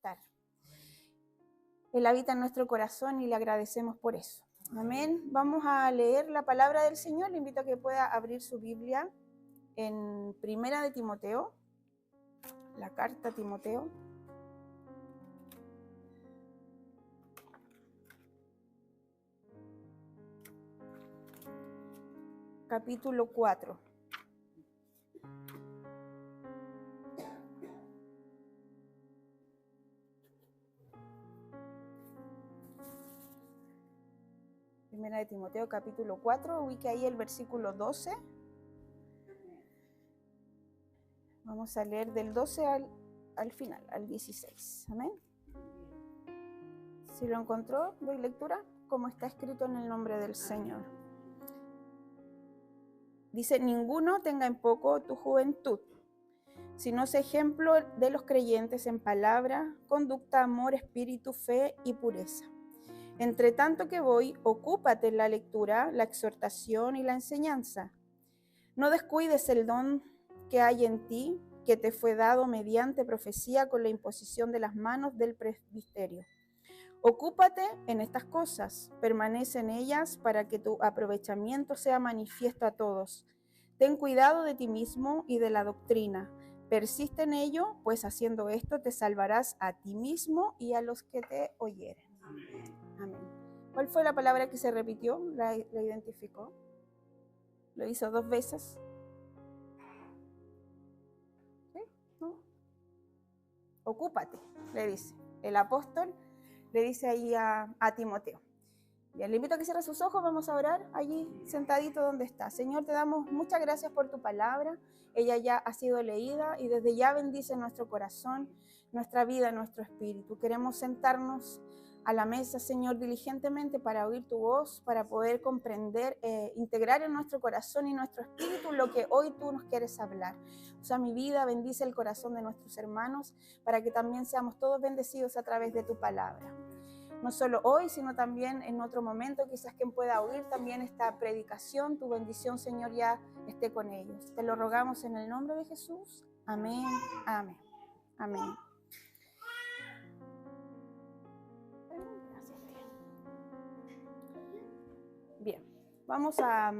estar. Él habita en nuestro corazón y le agradecemos por eso. Amén. Vamos a leer la palabra del Señor. Le invito a que pueda abrir su Biblia en Primera de Timoteo, la carta a Timoteo. Capítulo 4. Primera de Timoteo, capítulo 4, ubique ahí el versículo 12. Vamos a leer del 12 al final, al 16. Amén. Si lo encontró, doy lectura, como está escrito en el nombre del Señor. Dice: ninguno tenga en poco tu juventud, sino sé ejemplo de los creyentes en palabra, conducta, amor, espíritu, fe y pureza. Entre tanto que voy, ocúpate en la lectura, la exhortación y la enseñanza. No descuides el don que hay en ti, que te fue dado mediante profecía con la imposición de las manos del presbiterio. Ocúpate en estas cosas, permanece en ellas para que tu aprovechamiento sea manifiesto a todos. Ten cuidado de ti mismo y de la doctrina. Persiste en ello, pues haciendo esto te salvarás a ti mismo y a los que te oyeren. Amén. ¿Cuál fue la palabra que se repitió? ¿La identificó? ¿Lo hizo 2 veces? ¿Sí? ¿No? Ocúpate, le dice. El apóstol le dice ahí a Timoteo. Bien, le invito a que cierre sus ojos, vamos a orar allí sentadito donde está. Señor, te damos muchas gracias por tu palabra. Ella ya ha sido leída y desde ya bendice nuestro corazón, nuestra vida, nuestro espíritu. Queremos sentarnos a la mesa, Señor, diligentemente para oír tu voz, para poder comprender, integrar en nuestro corazón y nuestro espíritu lo que hoy tú nos quieres hablar. Usa mi vida, bendice el corazón de nuestros hermanos para que también seamos todos bendecidos a través de tu palabra. No solo hoy, sino también en otro momento, quizás quien pueda oír también esta predicación, tu bendición, Señor, ya esté con ellos. Te lo rogamos en el nombre de Jesús. Amén, amén, amén. Bien, vamos a...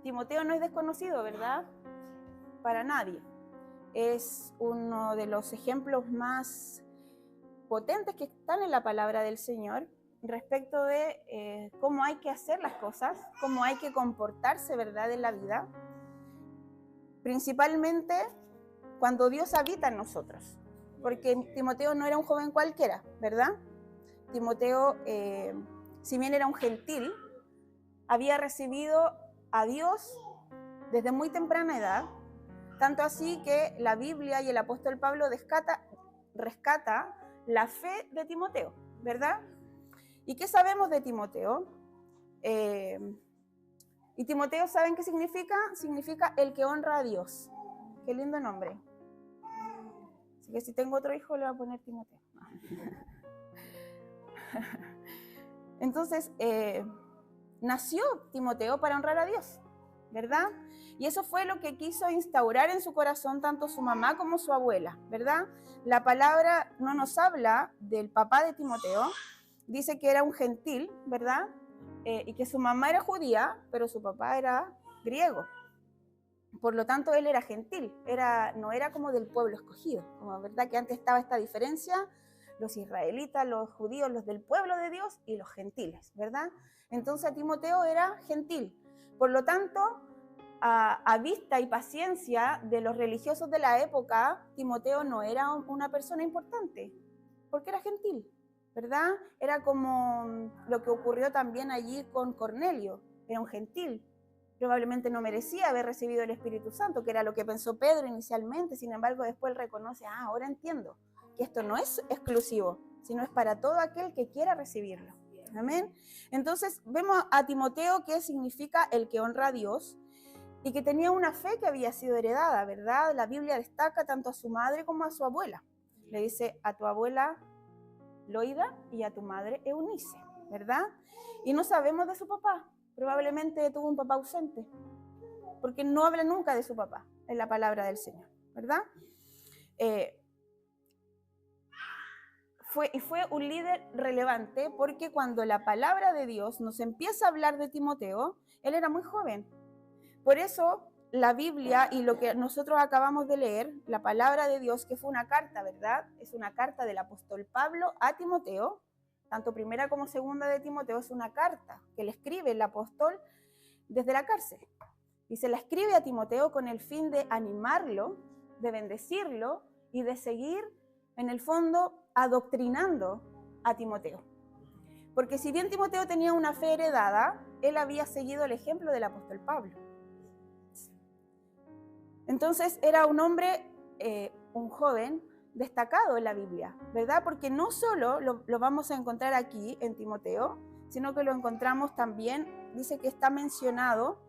Timoteo no es desconocido, ¿verdad? Para nadie. Es uno de los ejemplos más potentes que están en la palabra del Señor respecto de cómo hay que hacer las cosas, cómo hay que comportarse, ¿verdad?, en la vida, principalmente cuando Dios habita en nosotros, porque Timoteo no era un joven cualquiera, ¿verdad? Timoteo, si bien era un gentil, había recibido a Dios desde muy temprana edad, tanto así que la Biblia y el apóstol Pablo rescata la fe de Timoteo, ¿verdad? ¿Y qué sabemos de Timoteo? Y Timoteo, ¿saben qué significa? Significa el que honra a Dios. Qué lindo nombre. Así que si tengo otro hijo, le voy a poner Timoteo. Entonces, nació Timoteo para honrar a Dios, ¿verdad? Y eso fue lo que quiso instaurar en su corazón tanto su mamá como su abuela, ¿verdad? La palabra no nos habla del papá de Timoteo, dice que era un gentil, ¿verdad? Y que su mamá era judía, pero su papá era griego. Por lo tanto, él era gentil, no era como del pueblo escogido, como verdad que antes estaba esta diferencia, los israelitas, los judíos, los del pueblo de Dios y los gentiles, ¿verdad? Entonces Timoteo era gentil. Por lo tanto, a vista y paciencia de los religiosos de la época, Timoteo no era una persona importante, porque era gentil, ¿verdad? Era como lo que ocurrió también allí con Cornelio, era un gentil. Probablemente no merecía haber recibido el Espíritu Santo, que era lo que pensó Pedro inicialmente, sin embargo después él reconoce, ahora entiendo que esto no es exclusivo, sino es para todo aquel que quiera recibirlo. Amén. Entonces vemos a Timoteo, que significa el que honra a Dios, y que tenía una fe que había sido heredada, ¿verdad? La Biblia destaca tanto a su madre como a su abuela. Le dice a tu abuela Loida y a tu madre Eunice, ¿verdad? Y no sabemos de su papá. Probablemente tuvo un papá ausente, porque no habla nunca de su papá en la palabra del Señor, ¿verdad? fue un líder relevante porque cuando la palabra de Dios nos empieza a hablar de Timoteo, él era muy joven. Por eso la Biblia y lo que nosotros acabamos de leer, la palabra de Dios, que fue una carta, ¿verdad? Es una carta del apóstol Pablo a Timoteo, tanto primera como segunda de Timoteo, es una carta que le escribe el apóstol desde la cárcel. Y se la escribe a Timoteo con el fin de animarlo, de bendecirlo y de seguir, en el fondo, adoctrinando a Timoteo. Porque si bien Timoteo tenía una fe heredada, él había seguido el ejemplo del apóstol Pablo. Entonces era un hombre, un joven destacado en la Biblia, ¿verdad? Porque no solo lo vamos a encontrar aquí en Timoteo, sino que lo encontramos también, dice que está mencionado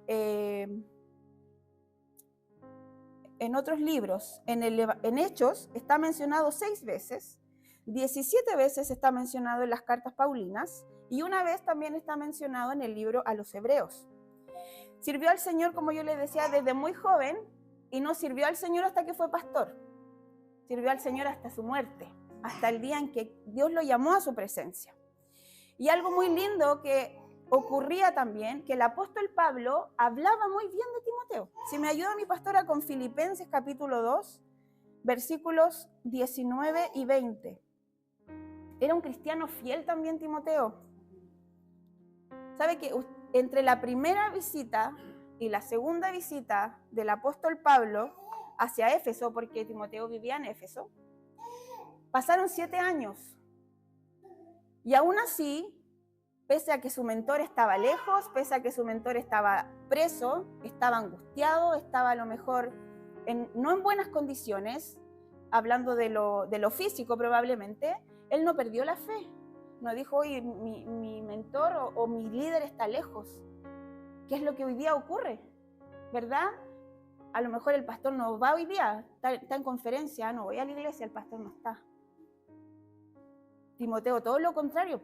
en otros libros. En Hechos está mencionado 6 veces, 17 veces está mencionado en las cartas paulinas y una vez también está mencionado en el libro a los Hebreos. Sirvió al Señor, como yo les decía, desde muy joven y no sirvió al Señor hasta que fue pastor. Sirvió al Señor hasta su muerte, hasta el día en que Dios lo llamó a su presencia. Y algo muy lindo que ocurría también, que el apóstol Pablo hablaba muy bien de Timoteo. Si me ayuda mi pastora con Filipenses capítulo 2, versículos 19 y 20. Era un cristiano fiel también Timoteo. ¿Sabe que entre la primera visita y la segunda visita del apóstol Pablo hacia Éfeso, porque Timoteo vivía en Éfeso, pasaron 7 años? Y aún así, pese a que su mentor estaba lejos, pese a que su mentor estaba preso, estaba angustiado, estaba a lo mejor no en buenas condiciones, hablando de lo físico probablemente, él no perdió la fe. No dijo, oye, mi mentor o mi líder está lejos. ¿Qué es lo que hoy día ocurre? ¿Verdad? A lo mejor el pastor no va hoy día, está en conferencia, no voy a la iglesia, el pastor no está. Timoteo, todo lo contrario,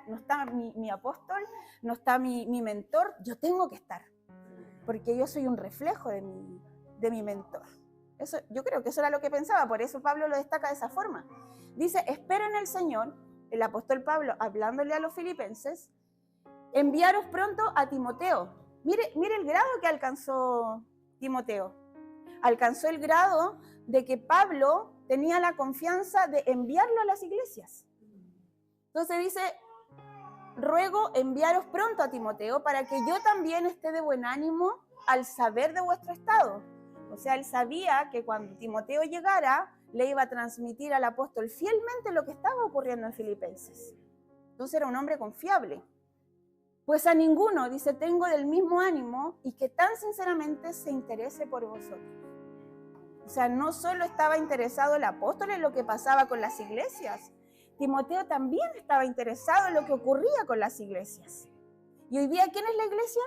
no está mi apóstol, no está mi mentor, yo tengo que estar, porque yo soy un reflejo de mi mentor. Eso, yo creo que eso era lo que pensaba, por eso Pablo lo destaca de esa forma. Dice, espero en el Señor, el apóstol Pablo hablándole a los filipenses, enviaros pronto a Timoteo. Mire el grado que alcanzó Timoteo. Alcanzó el grado de que Pablo tenía la confianza de enviarlo a las iglesias. Entonces dice, ruego enviaros pronto a Timoteo para que yo también esté de buen ánimo al saber de vuestro estado. O sea, él sabía que cuando Timoteo llegara, le iba a transmitir al apóstol fielmente lo que estaba ocurriendo en Filipenses. Entonces era un hombre confiable. Pues a ninguno, dice, tengo del mismo ánimo y que tan sinceramente se interese por vosotros. O sea, no solo estaba interesado el apóstol en lo que pasaba con las iglesias, Timoteo también estaba interesado en lo que ocurría con las iglesias. ¿Y hoy día quién es la iglesia?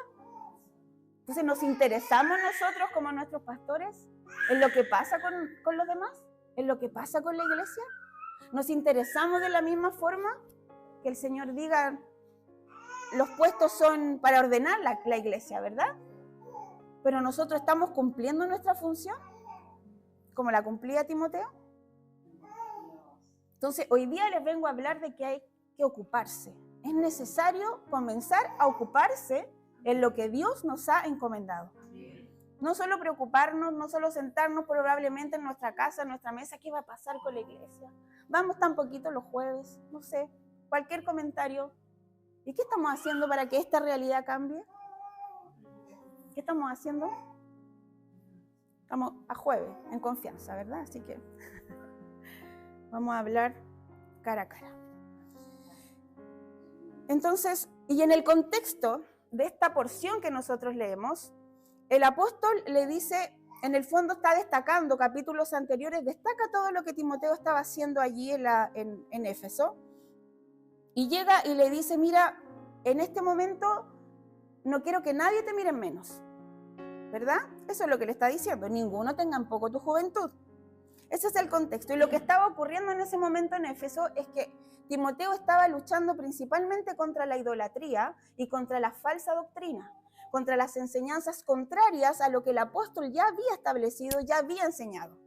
Entonces, ¿nos interesamos nosotros como nuestros pastores en lo que pasa con los demás? ¿En lo que pasa con la iglesia? ¿Nos interesamos de la misma forma que el Señor diga, los puestos son para ordenar la iglesia, ¿verdad? Pero nosotros estamos cumpliendo nuestra función como la cumplía Timoteo. Entonces, hoy día les vengo a hablar de que hay que ocuparse. Es necesario comenzar a ocuparse en lo que Dios nos ha encomendado. No solo preocuparnos, no solo sentarnos probablemente en nuestra casa, en nuestra mesa, ¿qué va a pasar con la iglesia? Vamos tan poquito los jueves, no sé, cualquier comentario. ¿Y qué estamos haciendo para que esta realidad cambie? ¿Qué estamos haciendo? Estamos a jueves, en confianza, ¿verdad? Así que vamos a hablar cara a cara. Entonces, y en el contexto de esta porción que nosotros leemos, el apóstol le dice, en el fondo está destacando capítulos anteriores, destaca todo lo que Timoteo estaba haciendo allí en Éfeso, y llega y le dice, mira, en este momento no quiero que nadie te mire en menos, ¿verdad? Eso es lo que le está diciendo, ninguno tenga en poco tu juventud. Ese es el contexto. Y lo que estaba ocurriendo en ese momento en Éfeso es que Timoteo estaba luchando principalmente contra la idolatría y contra la falsa doctrina, contra las enseñanzas contrarias a lo que el apóstol ya había establecido, ya había enseñado.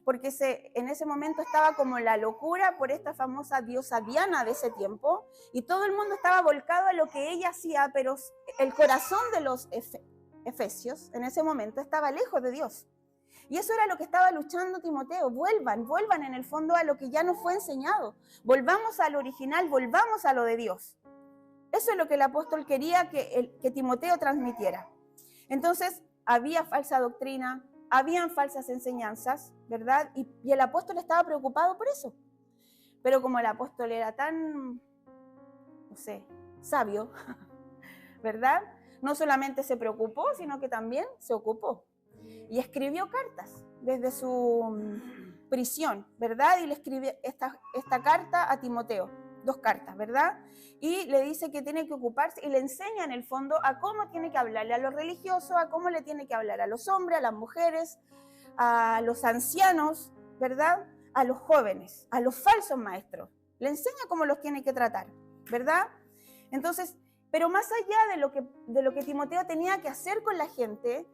porque en ese momento estaba como la locura por esta famosa diosa Diana de ese tiempo, y todo el mundo estaba volcado a lo que ella hacía, pero el corazón de los efesios en ese momento estaba lejos de Dios. Y eso era lo que estaba luchando Timoteo. Vuelvan en el fondo a lo que ya nos fue enseñado. Volvamos al original, volvamos a lo de Dios. Eso es lo que el apóstol quería que Timoteo transmitiera. Entonces, había falsa doctrina, habían falsas enseñanzas, ¿verdad? Y el apóstol estaba preocupado por eso. Pero como el apóstol era tan, no sé, sabio, ¿verdad? No solamente se preocupó, sino que también se ocupó. Y escribió cartas desde su prisión, ¿verdad? Y le escribió esta carta a Timoteo, 2 cartas, ¿verdad? Y le dice que tiene que ocuparse y le enseña en el fondo a cómo tiene que hablarle a los religiosos, a cómo le tiene que hablar a los hombres, a las mujeres, a los ancianos, ¿verdad? A los jóvenes, a los falsos maestros. Le enseña cómo los tiene que tratar, ¿verdad? Entonces, pero más allá de lo que Timoteo tenía que hacer con la gente,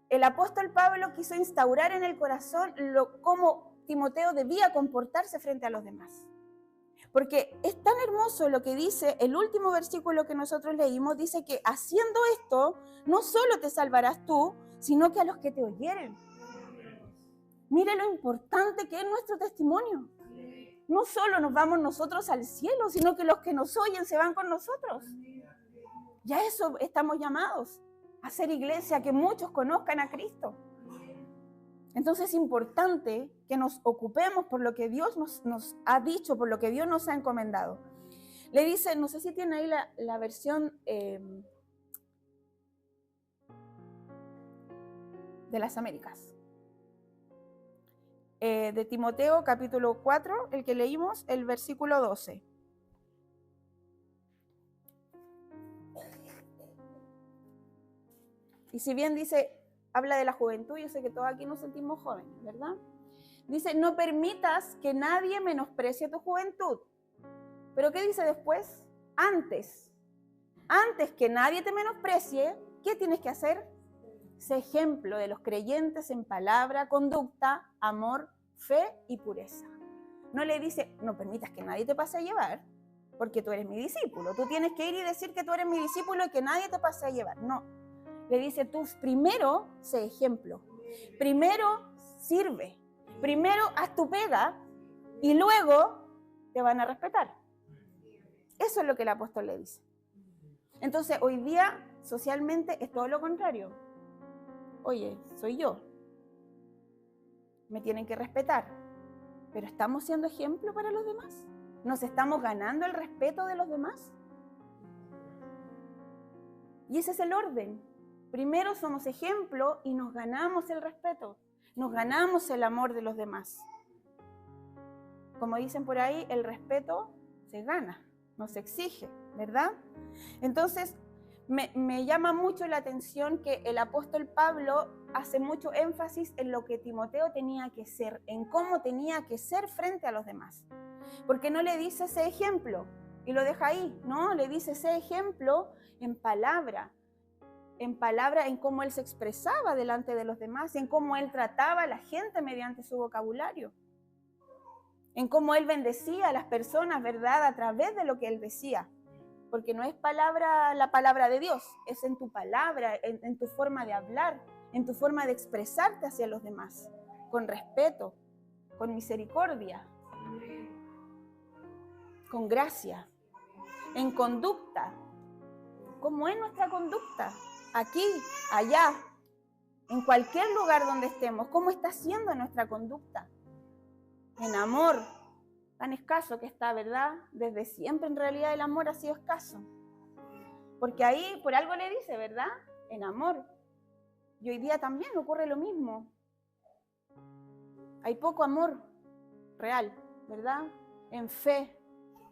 el apóstol Pablo quiso instaurar en el corazón cómo Timoteo debía comportarse frente a los demás. Porque es tan hermoso lo que dice el último versículo que nosotros leímos, dice que haciendo esto, no solo te salvarás tú, sino que a los que te oyeren. Mire lo importante que es nuestro testimonio. No solo nos vamos nosotros al cielo, sino que los que nos oyen se van con nosotros. Ya eso estamos llamados, a ser iglesia, que muchos conozcan a Cristo. Entonces es importante que nos ocupemos por lo que Dios nos ha dicho, por lo que Dios nos ha encomendado. Le dice, no sé si tiene ahí la versión de las Américas. De Timoteo capítulo 4, el que leímos, el versículo 12. Y si bien dice, habla de la juventud, yo sé que todos aquí nos sentimos jóvenes, ¿verdad? Dice, no permitas que nadie menosprecie tu juventud. ¿Pero qué dice después? Antes que nadie te menosprecie, ¿qué tienes que hacer? Sé ejemplo de los creyentes en palabra, conducta, amor, fe y pureza. No le dice, no permitas que nadie te pase a llevar, porque tú eres mi discípulo. Tú tienes que ir y decir que tú eres mi discípulo y que nadie te pase a llevar. No. Le dice, tú primero sé ejemplo, primero sirve, primero haz tu pega y luego te van a respetar. Eso es lo que el apóstol le dice. Entonces, hoy día, socialmente, es todo lo contrario. Oye, soy yo. Me tienen que respetar. Pero ¿estamos siendo ejemplo para los demás? ¿Nos estamos ganando el respeto de los demás? Y ese es el orden. Primero somos ejemplo y nos ganamos el respeto, nos ganamos el amor de los demás. Como dicen por ahí, el respeto se gana, no se exige, ¿verdad? Entonces, me llama mucho la atención que el apóstol Pablo hace mucho énfasis en lo que Timoteo tenía que ser, en cómo tenía que ser frente a los demás. Porque no le dice sé ejemplo y lo deja ahí, no, le dice sé ejemplo en palabra, en cómo él se expresaba delante de los demás, en cómo él trataba a la gente mediante su vocabulario, en cómo él bendecía a las personas, ¿verdad?, a través de lo que él decía. Porque no es la palabra de Dios, es en tu palabra, en tu forma de hablar, en tu forma de expresarte hacia los demás, con respeto, con misericordia, con gracia, en conducta. ¿Cómo es nuestra conducta? Aquí, allá, en cualquier lugar donde estemos, ¿cómo está siendo nuestra conducta? En amor, tan escaso que está, ¿verdad? Desde siempre en realidad el amor ha sido escaso. Porque ahí por algo le dice, ¿verdad? En amor. Y hoy día también ocurre lo mismo. Hay poco amor real, ¿verdad? En fe.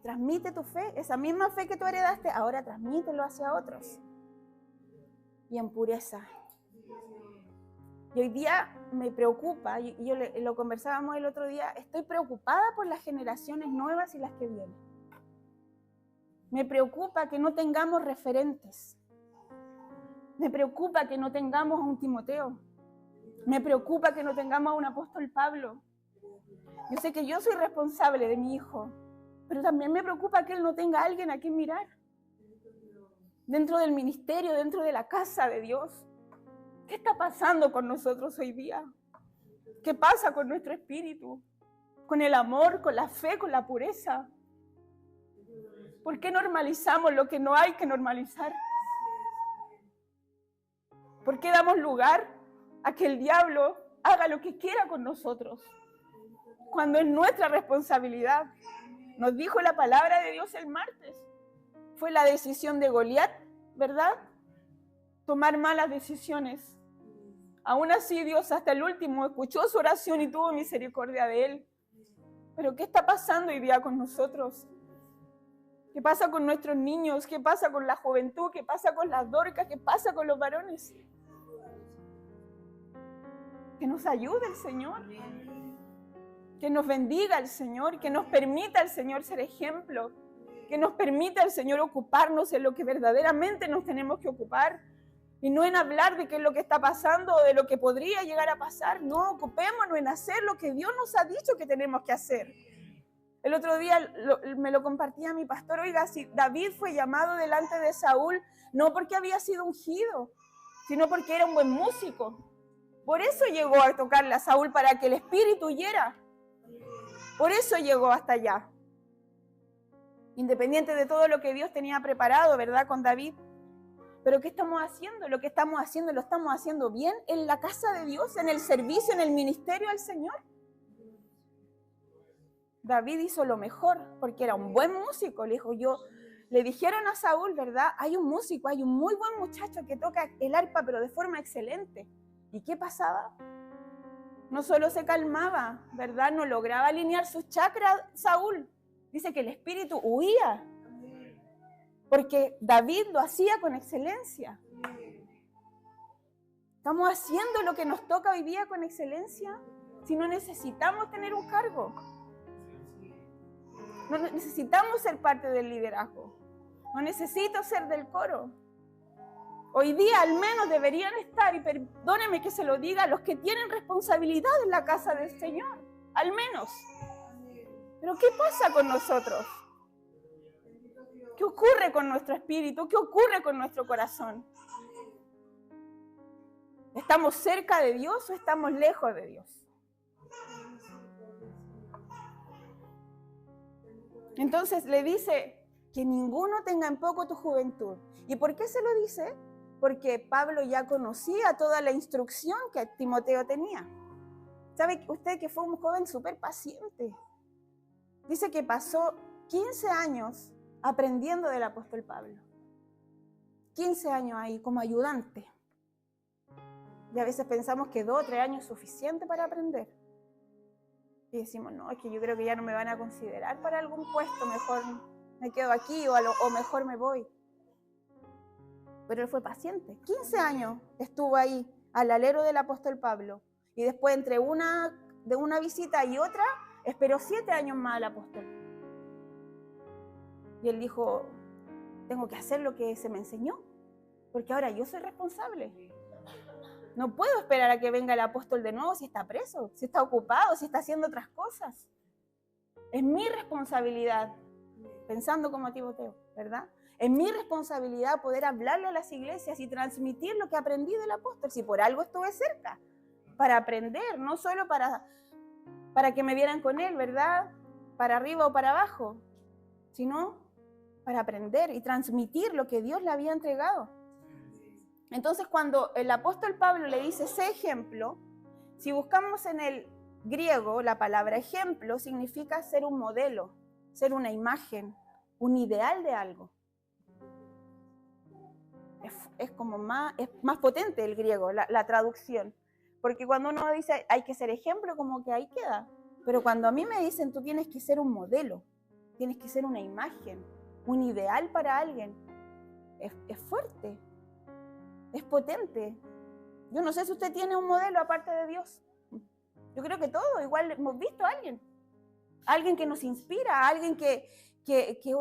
Transmite tu fe, esa misma fe que tú heredaste, ahora transmítelo hacia otros. Y en pureza. Y hoy día me preocupa, y yo lo conversábamos el otro día, estoy preocupada por las generaciones nuevas y las que vienen. Me preocupa que no tengamos referentes. Me preocupa que no tengamos a un Timoteo. Me preocupa que no tengamos a un apóstol Pablo. Yo sé que yo soy responsable de mi hijo, pero también me preocupa que él no tenga a alguien a quien mirar. Dentro del ministerio, dentro de la casa de Dios. ¿Qué está pasando con nosotros hoy día? ¿Qué pasa con nuestro espíritu? Con el amor, con la fe, con la pureza. ¿Por qué normalizamos lo que no hay que normalizar? ¿Por qué damos lugar a que el diablo haga lo que quiera con nosotros? Cuando es nuestra responsabilidad. Nos dijo la palabra de Dios el martes. Fue la decisión de Goliat, ¿verdad? Tomar malas decisiones. Aún así, Dios hasta el último escuchó su oración y tuvo misericordia de él. Pero ¿qué está pasando hoy día con nosotros? ¿Qué pasa con nuestros niños? ¿Qué pasa con la juventud? ¿Qué pasa con las dorcas? ¿Qué pasa con los varones? Que nos ayude el Señor. Que nos bendiga el Señor. Que nos permita el Señor ser ejemplo. Que nos permita el Señor ocuparnos en lo que verdaderamente nos tenemos que ocupar. Y no en hablar de qué es lo que está pasando o de lo que podría llegar a pasar. No, ocupémonos en hacer lo que Dios nos ha dicho que tenemos que hacer. El otro día me lo compartía mi pastor. Oiga, si David fue llamado delante de Saúl, no porque había sido ungido, sino porque era un buen músico. Por eso llegó a tocarle a Saúl, para que el espíritu huyera. Por eso llegó hasta allá. Independiente de todo lo que Dios tenía preparado, ¿verdad? Con David. Pero ¿qué estamos haciendo? Lo que estamos haciendo, ¿lo estamos haciendo bien en la casa de Dios, en el servicio, en el ministerio al Señor? David hizo lo mejor porque era un buen músico. Le dijeron a Saúl, ¿verdad? Hay un músico, hay un muy buen muchacho que toca el arpa, pero de forma excelente. ¿Y qué pasaba? No solo se calmaba, ¿verdad? No lograba alinear sus chakras, Saúl. Dice que el espíritu huía. Porque David lo hacía con excelencia. ¿Estamos haciendo lo que nos toca hoy día con excelencia? Si no necesitamos tener un cargo. No necesitamos ser parte del liderazgo. No necesito ser del coro. Hoy día al menos deberían estar, y perdóneme que se lo diga, los que tienen responsabilidad en la casa del Señor. Al menos. Pero ¿qué pasa con nosotros? ¿Qué ocurre con nuestro espíritu? ¿Qué ocurre con nuestro corazón? ¿Estamos cerca de Dios o estamos lejos de Dios? Entonces le dice que ninguno tenga en poco tu juventud. ¿Y por qué se lo dice? Porque Pablo ya conocía toda la instrucción que Timoteo tenía. ¿Sabe usted que fue un joven súper paciente? Dice que pasó 15 años aprendiendo del apóstol Pablo. 15 años ahí como ayudante. Y a veces pensamos que 2 o 3 años es suficiente para aprender. Y decimos, no, es que yo creo que ya no me van a considerar para algún puesto, mejor me quedo aquí o mejor me voy. Pero él fue paciente. 15 años estuvo ahí al alero del apóstol Pablo. Y después de una visita y otra, esperó 7 años más al apóstol. Y él dijo, tengo que hacer lo que se me enseñó, porque ahora yo soy responsable. No puedo esperar a que venga el apóstol de nuevo si está preso, si está ocupado, si está haciendo otras cosas. Es mi responsabilidad, pensando como Timoteo, ¿verdad? Es mi responsabilidad poder hablarle a las iglesias y transmitir lo que aprendí del apóstol, si por algo estuve cerca, para aprender, no solo para que me vieran con él, ¿verdad? Para arriba o para abajo, sino para aprender y transmitir lo que Dios le había entregado. Entonces, cuando el apóstol Pablo le dice, sé ejemplo, si buscamos en el griego, la palabra ejemplo significa ser un modelo, ser una imagen, un ideal de algo. Es más potente el griego, la traducción. Porque cuando uno dice hay que ser ejemplo, como que ahí queda. Pero cuando a mí me dicen tú tienes que ser un modelo, tienes que ser una imagen, un ideal para alguien, es fuerte. Es potente. Yo no sé si usted tiene un modelo aparte de Dios. Yo creo que todos igual hemos visto a alguien. Alguien que nos inspira, alguien que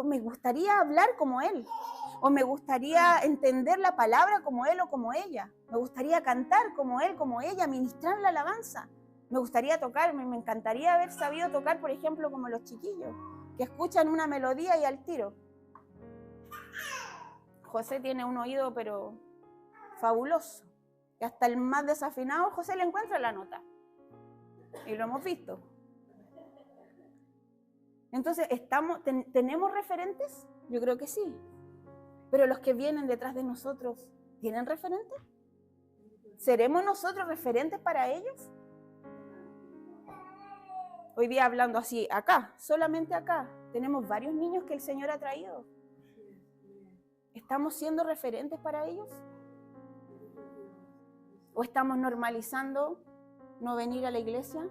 me gustaría hablar como él. O me gustaría entender la palabra como él o como ella. Me gustaría cantar como él, como ella, ministrar la alabanza. Me gustaría tocar, me encantaría haber sabido tocar, por ejemplo, como los chiquillos, que escuchan una melodía y al tiro. José tiene un oído, pero fabuloso. Y hasta el más desafinado, José le encuentra la nota. Y lo hemos visto. Entonces, ¿tenemos referentes? Yo creo que sí. Pero los que vienen detrás de nosotros, ¿tienen referentes? ¿Seremos nosotros referentes para ellos? Hoy día hablando así, acá, solamente acá, tenemos varios niños que el Señor ha traído. ¿Estamos siendo referentes para ellos? ¿O estamos normalizando no venir a la iglesia?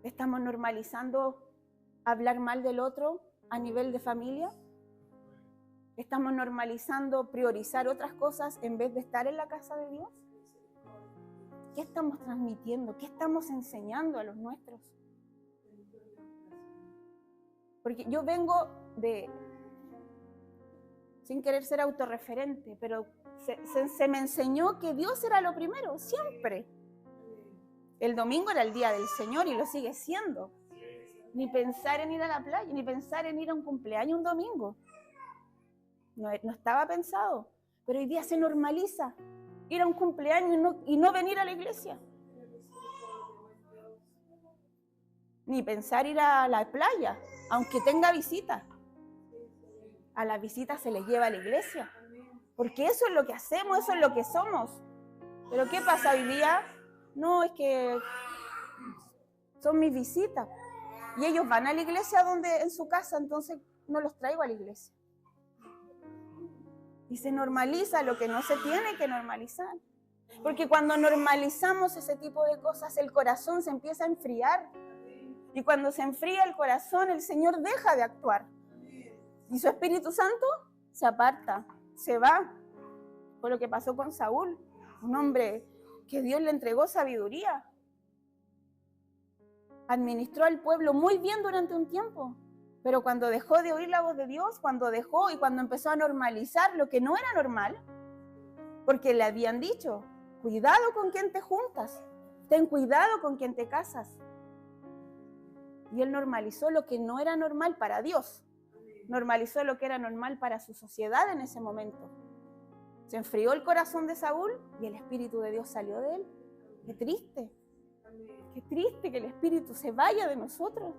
¿Estamos normalizando hablar mal del otro a nivel de familia? ¿Estamos normalizando priorizar otras cosas en vez de estar en la casa de Dios? ¿Qué estamos transmitiendo? ¿Qué estamos enseñando a los nuestros? Porque yo vengo de, sin querer ser autorreferente, pero se me enseñó que Dios era lo primero, siempre. El domingo era el día del Señor y lo sigue siendo. Ni pensar en ir a la playa, ni pensar en ir a un cumpleaños un domingo. No estaba pensado, pero hoy día se normaliza ir a un cumpleaños y no venir a la iglesia. Ni pensar ir a la playa, aunque tenga visitas. A las visitas se les lleva a la iglesia, porque eso es lo que hacemos, eso es lo que somos. Pero ¿qué pasa hoy día? No, es que son mis visitas. Y ellos van a la iglesia en su casa, entonces no los traigo a la iglesia. Y se normaliza lo que no se tiene que normalizar. Porque cuando normalizamos ese tipo de cosas, el corazón se empieza a enfriar. Y cuando se enfría el corazón, el Señor deja de actuar. Y su Espíritu Santo se aparta, se va. Fue lo que pasó con Saúl, un hombre que Dios le entregó sabiduría. Administró al pueblo muy bien durante un tiempo. Pero cuando dejó de oír la voz de Dios, cuando empezó a normalizar lo que no era normal, porque le habían dicho, cuidado con quien te juntas, ten cuidado con quien te casas. Y él normalizó lo que no era normal para Dios, normalizó lo que era normal para su sociedad en ese momento. Se enfrió el corazón de Saúl y el Espíritu de Dios salió de él. Qué triste que el Espíritu se vaya de nosotros.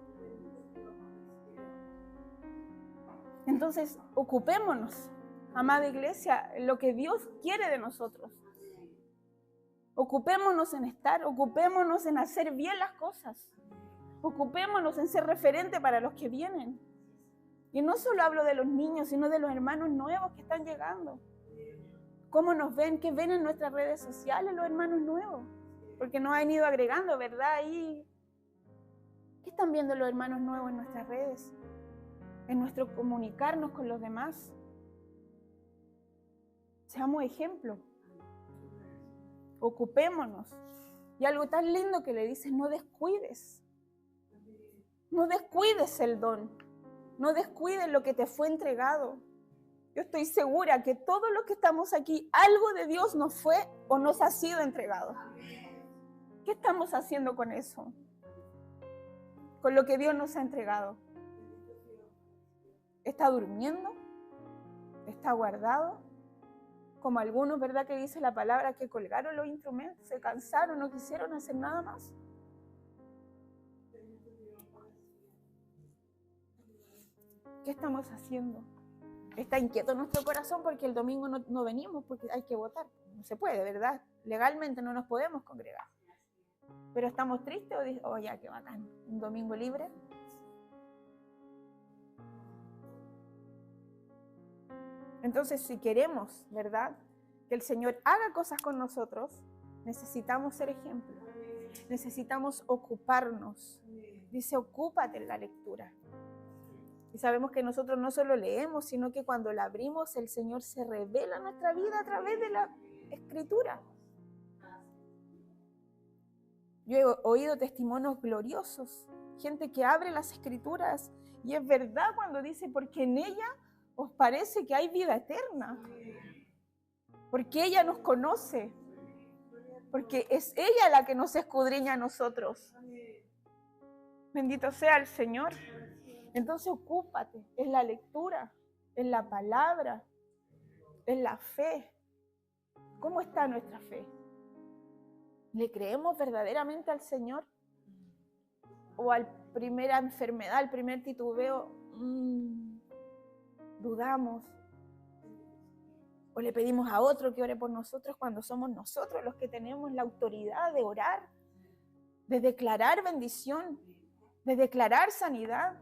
Entonces, ocupémonos, amada iglesia, en lo que Dios quiere de nosotros. Ocupémonos en estar, ocupémonos en hacer bien las cosas. Ocupémonos en ser referente para los que vienen. Y no solo hablo de los niños, sino de los hermanos nuevos que están llegando. ¿Cómo nos ven? ¿Qué ven en nuestras redes sociales los hermanos nuevos? Porque nos han ido agregando, ¿verdad? ¿Qué están viendo los hermanos nuevos en nuestras redes? En nuestro comunicarnos con los demás. Seamos ejemplo. Ocupémonos. Y algo tan lindo que le dice, no descuides. No descuides el don. No descuides lo que te fue entregado. Yo estoy segura que todos los que estamos aquí, algo de Dios nos fue o nos ha sido entregado. ¿Qué estamos haciendo con eso? Con lo que Dios nos ha entregado. ¿Está durmiendo? ¿Está guardado? Como algunos, ¿verdad? Que dice la palabra que colgaron los instrumentos, se cansaron, no quisieron hacer nada más. ¿Qué estamos haciendo? Está inquieto nuestro corazón porque el domingo no venimos porque hay que votar. No se puede, ¿verdad? Legalmente no nos podemos congregar. Pero estamos tristes o ya, qué bacán, un domingo libre. Entonces, si queremos, ¿verdad?, que el Señor haga cosas con nosotros, necesitamos ser ejemplo. Necesitamos ocuparnos. Dice, ocúpate en la lectura. Y sabemos que nosotros no solo leemos, sino que cuando la abrimos, el Señor se revela en nuestra vida a través de la Escritura. Yo he oído testimonios gloriosos, gente que abre las Escrituras y es verdad cuando dice, porque en ella os parece que hay vida eterna, porque ella nos conoce. porque es ella la que nos escudriña a nosotros. Bendito sea el Señor. Entonces ocúpate en la lectura, en la palabra, en la fe. ¿Cómo está nuestra fe? ¿Le creemos verdaderamente al Señor? ¿O a la primera enfermedad, al primer titubeo, dudamos? ¿O le pedimos a otro que ore por nosotros cuando somos nosotros los que tenemos la autoridad de orar, de declarar bendición, de declarar sanidad,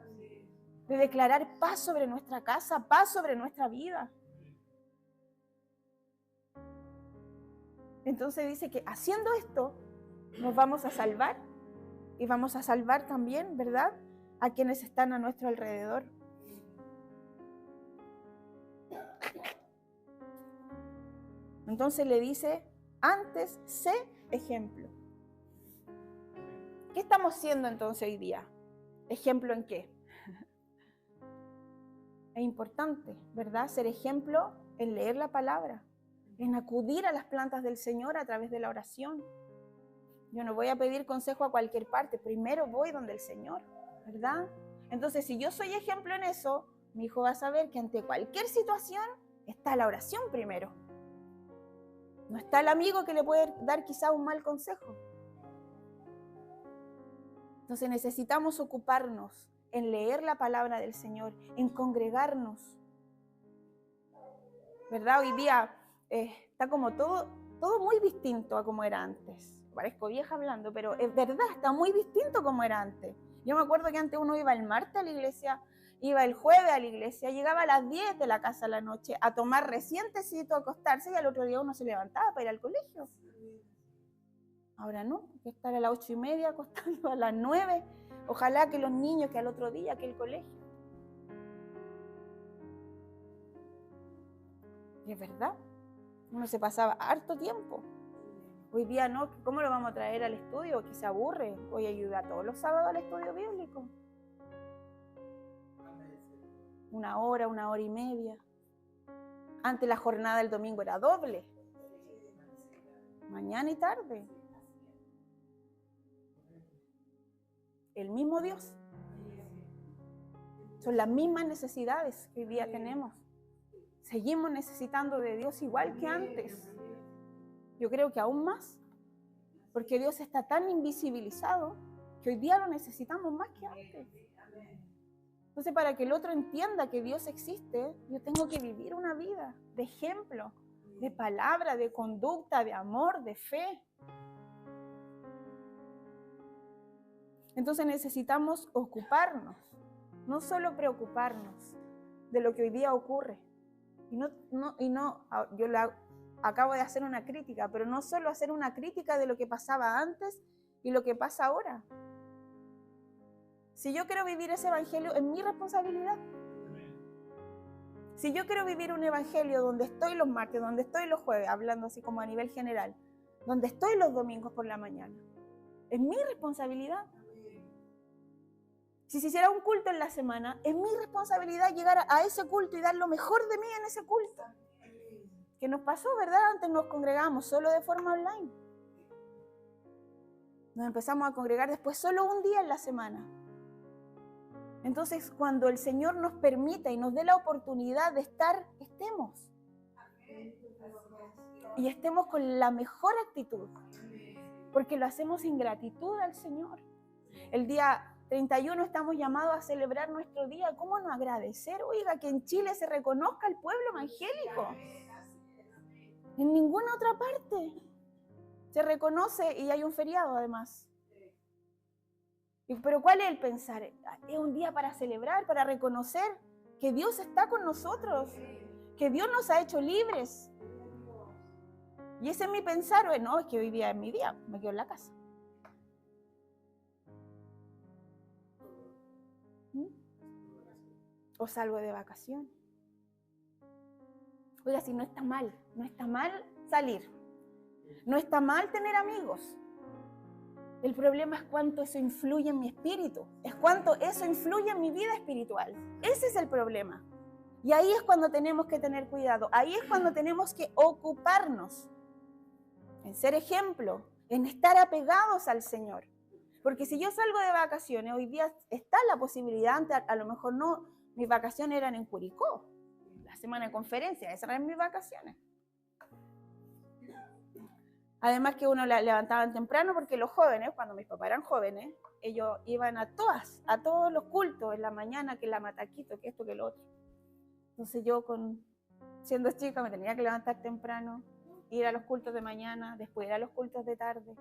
de declarar paz sobre nuestra casa, paz sobre nuestra vida? Entonces dice que haciendo esto nos vamos a salvar y vamos a salvar también, ¿verdad?, a quienes están a nuestro alrededor. Entonces le dice, antes sé ejemplo. ¿Qué estamos siendo entonces hoy día? ¿Ejemplo en qué? Es importante, ¿verdad?, ser ejemplo en leer la palabra, en acudir a las plantas del Señor a través de la oración. Yo no voy a pedir consejo a cualquier parte, primero voy donde el Señor, ¿verdad? Entonces, si yo soy ejemplo en eso, mi hijo va a saber que ante cualquier situación está la oración primero. No está el amigo que le puede dar quizá un mal consejo. Entonces necesitamos ocuparnos en leer la palabra del Señor, en congregarnos, ¿verdad? Hoy día está como todo muy distinto a como era antes. Parezco vieja hablando, pero es verdad, está muy distinto como era antes. Yo me acuerdo que antes uno iba el martes a la iglesia, iba el jueves a la iglesia, llegaba a las 10 de la casa a la noche a tomar recién tecito, a acostarse, y al otro día uno se levantaba para ir al colegio. Ahora no, hay que estar a las 8:30 acostando, a las 9. Ojalá que los niños, que al otro día, que el colegio. Y es verdad, uno se pasaba harto tiempo. Hoy día no, ¿cómo lo vamos a traer al estudio? Que se aburre. Hoy ayuda todos los sábados al estudio bíblico. 1 hora, 1 hora y media. Antes la jornada del domingo era doble. Mañana y tarde. El mismo Dios. Son las mismas necesidades que hoy día tenemos. Seguimos necesitando de Dios igual que antes. Yo creo que aún más, porque Dios está tan invisibilizado que hoy día lo necesitamos más que antes. Entonces, para que el otro entienda que Dios existe, yo tengo que vivir una vida de ejemplo, de palabra, de conducta, de amor, de fe. Entonces necesitamos ocuparnos, no solo preocuparnos de lo que hoy día ocurre. Yo acabo de hacer una crítica, pero no solo hacer una crítica de lo que pasaba antes y lo que pasa ahora. Si yo quiero vivir ese evangelio, es mi responsabilidad. Si yo quiero vivir un evangelio donde estoy los martes, donde estoy los jueves, hablando así como a nivel general, donde estoy los domingos por la mañana, es mi responsabilidad. Si se hiciera un culto en la semana, es mi responsabilidad llegar a ese culto y dar lo mejor de mí en ese culto. ¿Qué nos pasó, verdad? Antes nos congregábamos solo de forma online. Nos empezamos a congregar después solo un día en la semana. Entonces, cuando el Señor nos permita y nos dé la oportunidad de estar, estemos. Y estemos con la mejor actitud. Porque lo hacemos en gratitud al Señor. El día 31 estamos llamados a celebrar nuestro día. ¿Cómo no agradecer? Oiga, que en Chile se reconozca el pueblo evangélico. En ninguna otra parte se reconoce y hay un feriado además. Pero ¿cuál es el pensar? Es un día para celebrar, para reconocer que Dios está con nosotros, que Dios nos ha hecho libres. Y ese es mi pensar. No, es que hoy día es mi día, me quedo en la casa. O salgo de vacaciones. Oiga, si no está mal salir, no está mal tener amigos. El problema es cuánto eso influye en mi espíritu, es cuánto eso influye en mi vida espiritual. Ese es el problema. Y ahí es cuando tenemos que tener cuidado, ahí es cuando tenemos que ocuparnos en ser ejemplo, en estar apegados al Señor. Porque si yo salgo de vacaciones, hoy día está la posibilidad, antes a lo mejor no, mis vacaciones eran en Curicó, la semana de conferencia, esas eran mis vacaciones. Además que uno levantaban temprano porque los jóvenes, cuando mis papás eran jóvenes, ellos iban a todos los cultos en la mañana, que la mataquito, que esto, que lo otro. Entonces yo, siendo chica, me tenía que levantar temprano, ir a los cultos de mañana, después ir a los cultos de tarde.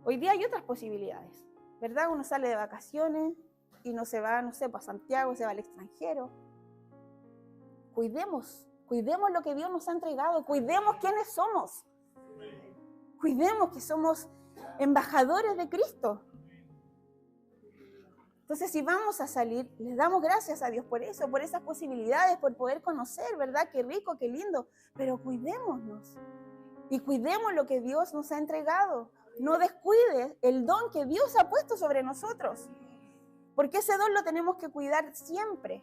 Hoy día hay otras posibilidades, ¿verdad? Uno sale de vacaciones y no se va, no sé, para Santiago, se va al extranjero. Cuidemos lo que Dios nos ha entregado, cuidemos quiénes somos. Cuidemos que somos embajadores de Cristo. Entonces, si vamos a salir, les damos gracias a Dios por eso, por esas posibilidades, por poder conocer, ¿verdad? Qué rico, qué lindo. Pero cuidémonos y cuidemos lo que Dios nos ha entregado. No descuide el don que Dios ha puesto sobre nosotros, porque ese don lo tenemos que cuidar siempre.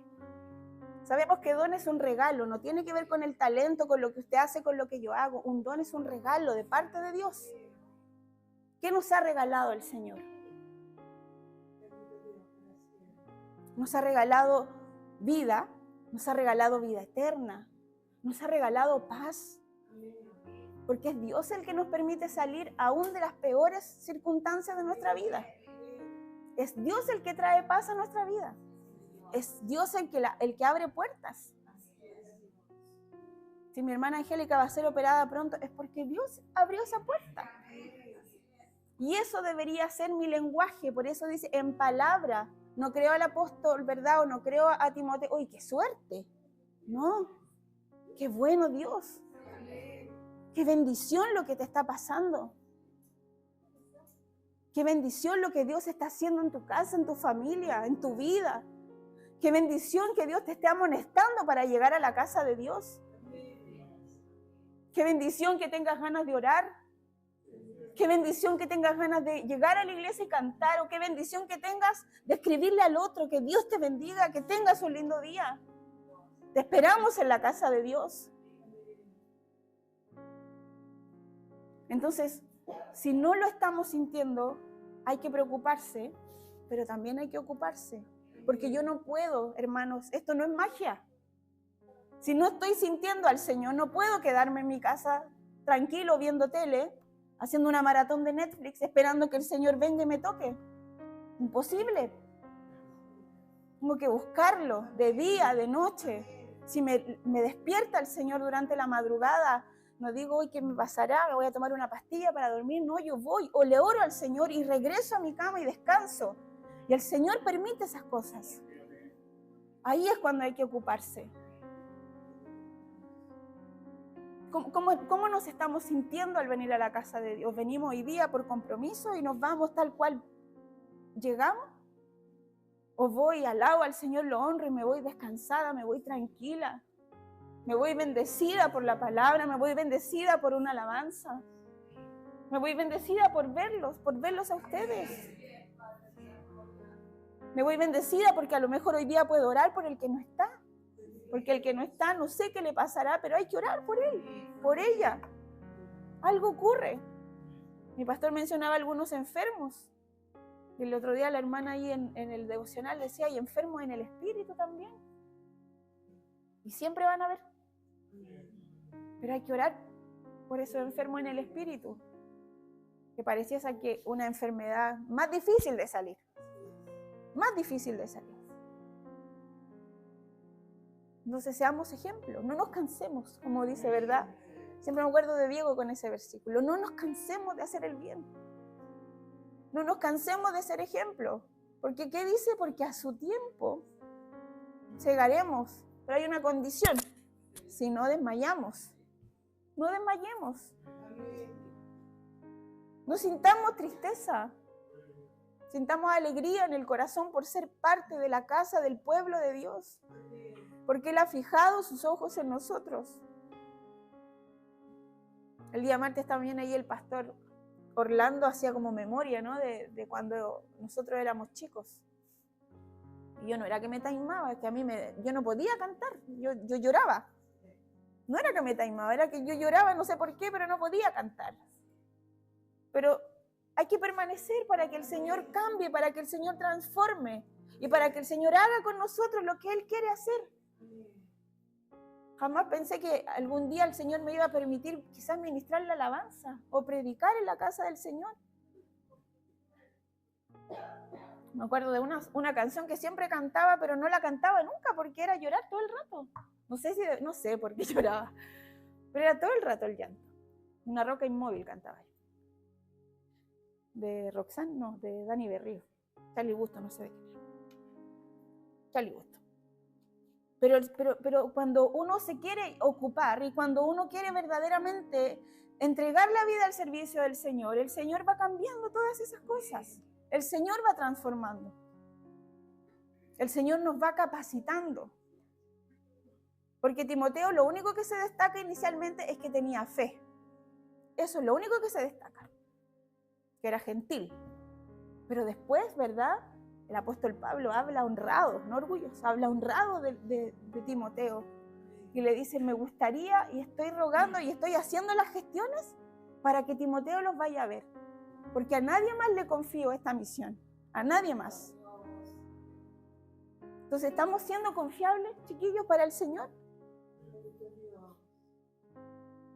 Sabemos que don es un regalo, no tiene que ver con el talento, con lo que usted hace, con lo que yo hago. Un don es un regalo de parte de Dios. ¿Qué nos ha regalado el Señor? Nos ha regalado vida, nos ha regalado vida eterna, nos ha regalado paz. Porque es Dios el que nos permite salir aún de las peores circunstancias de nuestra vida. Es Dios el que trae paz a nuestra vida. Es Dios el que abre puertas. Si mi hermana Angélica va a ser operada pronto, es porque Dios abrió esa puerta. Y eso debería ser mi lenguaje. Por eso dice, en palabra, no creo al apóstol, ¿verdad? O no creo a Timoteo. ¡Uy, qué suerte! No, qué bueno Dios. Qué bendición lo que te está pasando. Qué bendición lo que Dios está haciendo en tu casa, en tu familia, en tu vida. Qué bendición que Dios te esté amonestando para llegar a la casa de Dios. Qué bendición que tengas ganas de orar. Qué bendición que tengas ganas de llegar a la iglesia y cantar. O qué bendición que tengas de escribirle al otro. Que Dios te bendiga, que tengas un lindo día. Te esperamos en la casa de Dios. Entonces, si no lo estamos sintiendo, hay que preocuparse, pero también hay que ocuparse. Porque yo no puedo, hermanos, esto no es magia. Si no estoy sintiendo al Señor, no puedo quedarme en mi casa tranquilo viendo tele, haciendo una maratón de Netflix, esperando que el Señor venga y me toque. Imposible. Tengo que buscarlo de día, de noche. Si me despierta el Señor durante la madrugada, no digo, hoy ¿qué me pasará? Me voy a tomar una pastilla para dormir. No, yo voy o le oro al Señor y regreso a mi cama y descanso. Y el Señor permite esas cosas. Ahí es cuando hay que ocuparse. ¿Cómo nos estamos sintiendo al venir a la casa de Dios? ¿Venimos hoy día por compromiso y nos vamos tal cual llegamos? ¿O voy, alabo al Señor, lo honro y me voy descansada, me voy tranquila? Me voy bendecida por la palabra, me voy bendecida por una alabanza. Me voy bendecida por verlos a ustedes. Me voy bendecida porque a lo mejor hoy día puedo orar por el que no está. Porque el que no está, no sé qué le pasará, pero hay que orar por él, por ella. Algo ocurre. Mi pastor mencionaba algunos enfermos. Y el otro día la hermana ahí en el devocional decía, hay enfermos en el espíritu también. Y siempre van a haber. Pero hay que orar por esos enfermos en el espíritu. Que pareciese que una enfermedad más difícil de salir. Más difícil de salir. Entonces seamos ejemplos, no nos cansemos, como dice, ¿verdad? Siempre me acuerdo de Diego con ese versículo. No nos cansemos de hacer el bien. No nos cansemos de ser ejemplo. Porque ¿qué dice? Porque a su tiempo llegaremos. Pero hay una condición. Si no desmayamos. No desmayemos. No sintamos tristeza. Sintamos alegría en el corazón por ser parte de la casa del pueblo de Dios. Porque Él ha fijado sus ojos en nosotros. El día martes también ahí el pastor Orlando hacía como memoria, ¿no? de cuando nosotros éramos chicos. Y yo no era que me taimaba, que yo no podía cantar, yo lloraba. No era que me taimaba, era que yo lloraba, no sé por qué, pero no podía cantar. Pero hay que permanecer para que el Señor cambie, para que el Señor transforme y para que el Señor haga con nosotros lo que Él quiere hacer. Jamás pensé que algún día el Señor me iba a permitir quizás ministrar la alabanza o predicar en la casa del Señor. Me acuerdo de una canción que siempre cantaba, pero no la cantaba nunca porque era llorar todo el rato. No sé por qué lloraba, pero era todo el rato el llanto. Una roca inmóvil cantaba. De Roxanne, no, de Dani Berrío. Charlie Busto, no sé de quién era. Charlie Busto. Pero cuando uno se quiere ocupar y cuando uno quiere verdaderamente entregar la vida al servicio del Señor, el Señor va cambiando todas esas cosas. El Señor va transformando. El Señor nos va capacitando. Porque Timoteo lo único que se destaca inicialmente es que tenía fe. Eso es lo único que se destaca. Que era gentil. Pero después, ¿verdad? El apóstol Pablo habla honrado, no orgulloso, habla honrado de Timoteo. Y le dice, me gustaría y estoy rogando y estoy haciendo las gestiones para que Timoteo los vaya a ver. Porque a nadie más le confío esta misión. A nadie más. Entonces, ¿estamos siendo confiables, chiquillos, para el Señor?